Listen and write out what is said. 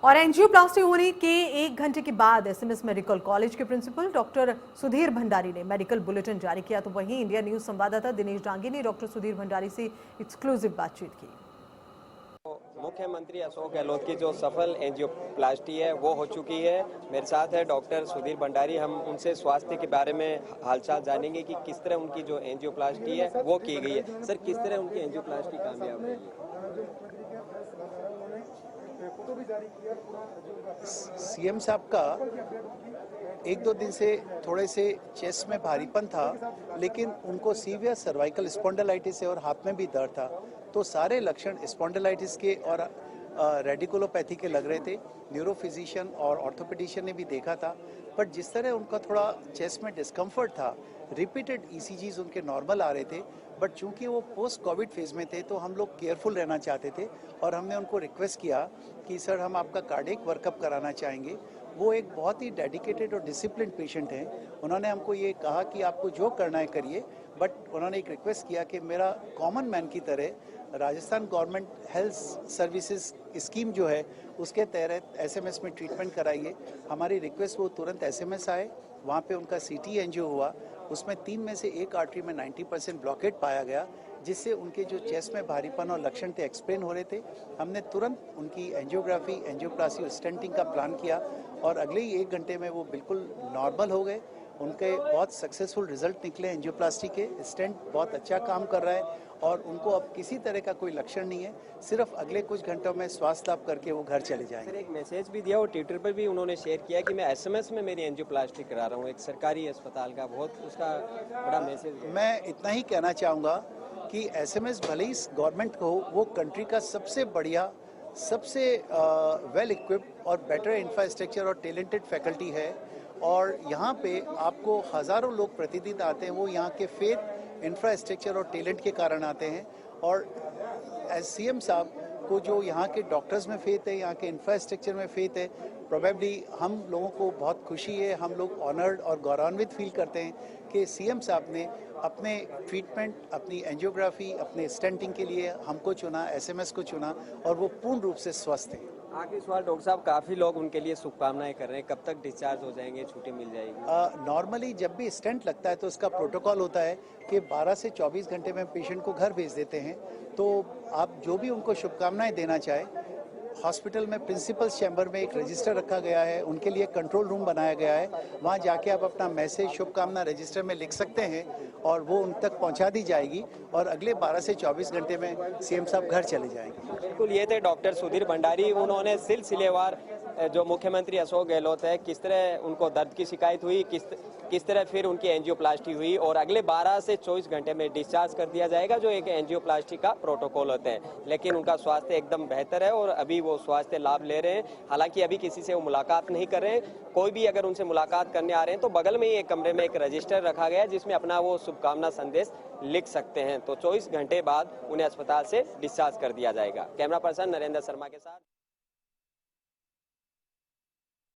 और एंजियोप्लास्टी होने के 1 घंटे के बाद एसएमएस मेडिकल कॉलेज के प्रिंसिपल डॉक्टर सुधीर भंडारी ने मेडिकल बुलेटिन जारी किया। तो वहीं इंडिया न्यूज संवाददाता दिनेश डांगी ने डॉक्टर सुधीर भंडारी से एक्सक्लूसिव बातचीत की। मुख्यमंत्री अशोक गहलोत की जो सफल एंजियोप्लास्टी है वो हो चुकी है। मेरे साथ है डॉक्टर सुधीर भंडारी। हम उनसे स्वास्थ्य के बारे में हालचाल जानेंगे कि किस तरह उनकी जो एंजियोप्लास्टी है वो की गई है। सर, किस तरह उनकी एंजियोप्लास्टी कामयाब रही है? सीएम साहब का 1-2 दिन से थोड़े से चेस्ट में भारीपन था, लेकिन उनको सीवियर सर्वाइकल स्पॉन्डिलाइटिस है और हाथ में भी दर्द था। तो सारे लक्षण स्पॉन्डिलाइटिस के और रेडिकुलोपैथी के लग रहे थे। न्यूरोफिजिशियन और ऑर्थोपेडिशियन ने भी देखा था, बट जिस तरह उनका थोड़ा चेस्ट में डिस्कम्फर्ट था, रिपीटेड ईसीजीज उनके नॉर्मल आ रहे थे, बट चूंकि वो पोस्ट कोविड फेज में थे तो हम लोग केयरफुल रहना चाहते थे और हमने उनको रिक्वेस्ट किया कि सर हम आपका कार्डियक वर्कअप कराना चाहेंगे। वो एक बहुत ही डेडिकेटेड और डिसिप्लिन पेशेंट हैं। उन्होंने हमको ये कहा कि आपको जो करना है करिए, बट उन्होंने एक रिक्वेस्ट किया कि मेरा कॉमन मैन की तरह Rajasthan government health services scheme जो है उसके तहत एसएमएस में ट्रीटमेंट कराइए। हमारी रिक्वेस्ट वो तुरंत एसएमएस आए, वहाँ पे उनका सीटी एंजियो हुआ, उसमें 3 में से 1 आर्टरी में 90% ब्लॉकेट पाया गया, जिससे उनके जो चेस्ट में भारीपन और लक्षण थे एक्सप्लेन हो रहे थे। हमने तुरंत उनकी एंजियोग्राफी, एंजियोप्लास्टी और स्टेंटिंग का प्लान किया और अगले ही 1 घंटे में वो बिल्कुल नॉर्मल हो गए। उनके बहुत सक्सेसफुल रिजल्ट निकले एंजियोप्लास्टी के। स्टेंट बहुत अच्छा काम कर रहा है और उनको अब किसी तरह का कोई लक्षण नहीं है। सिर्फ अगले कुछ घंटों में स्वास्थ्य लाभ करके वो घर चले जाएंगे। सर, एक मैसेज भी दिया और ट्विटर पर भी उन्होंने शेयर किया कि मैं एसएमएस में मेरी एंजियोप्लास्टी करा रहा हूँ, एक सरकारी अस्पताल का। बहुत उसका बड़ा मैसेज। मैं इतना ही कहना चाहूँगा कि एसएमएस भले ही गवर्नमेंट को वो कंट्री का सबसे बढ़िया, सबसे वेल इक्विप्ड और बेटर इंफ्रास्ट्रक्चर और टैलेंटेड फैकल्टी है और यहाँ पे आपको हज़ारों लोग प्रतिदिन आते हैं। वो यहाँ के फेथ, इंफ्रास्ट्रक्चर और टैलेंट के कारण आते हैं और एज सीएम साहब को जो यहाँ के डॉक्टर्स में फेथ है, यहाँ के इंफ्रास्ट्रक्चर में फेथ है, प्रोबेबली हम लोगों को बहुत खुशी है। हम लोग ऑनर्ड और गौरवान्वित फील करते हैं कि सीएम साहब ने अपने ट्रीटमेंट, अपनी एंजियोग्राफी, अपने स्टेंटिंग के लिए हमको चुना, एसएमएस को चुना और वो पूर्ण रूप से स्वस्थ है। आखिरी सवाल डॉक्टर साहब, काफ़ी लोग उनके लिए शुभकामनाएं कर रहे हैं, कब तक डिस्चार्ज हो जाएंगे, छुट्टी मिल जाएगी? नॉर्मली जब भी स्टेंट लगता है तो उसका प्रोटोकॉल होता है कि 12 से 24 घंटे में पेशेंट को घर भेज देते हैं। तो आप जो भी उनको शुभकामनाएं देना चाहें, हॉस्पिटल में प्रिंसिपल्स चैम्बर में एक रजिस्टर रखा गया है, उनके लिए कंट्रोल रूम बनाया गया है। वहाँ जाके आप अपना मैसेज, शुभकामना रजिस्टर में लिख सकते हैं और वो उन तक पहुँचा दी जाएगी और अगले 12 से 24 घंटे में सीएम साहब घर चले जाएंगे। बिल्कुल, ये थे डॉक्टर सुधीर भंडारी। उन्होंने सिलसिलेवार जो मुख्यमंत्री अशोक गहलोत है, किस तरह उनको दर्द की शिकायत हुई, किस तरह फिर उनकी एंजियोप्लास्टी हुई और अगले 12 से 24 घंटे में डिस्चार्ज कर दिया जाएगा, जो एक एंजियोप्लास्टी का प्रोटोकॉल होता है। लेकिन उनका स्वास्थ्य एकदम बेहतर है और अभी वो स्वास्थ्य लाभ ले रहे हैं। हालांकि अभी किसी से वो मुलाकात नहीं कर रहे हैं। कोई भी अगर उनसे मुलाकात करने आ रहे हैं तो बगल में ही एक कमरे में एक रजिस्टर रखा गया है जिसमें अपना वो शुभकामना संदेश लिख सकते हैं। तो 24 घंटे बाद उन्हें अस्पताल से डिस्चार्ज कर दिया जाएगा। कैमरा पर्सन नरेंद्र शर्मा के साथ।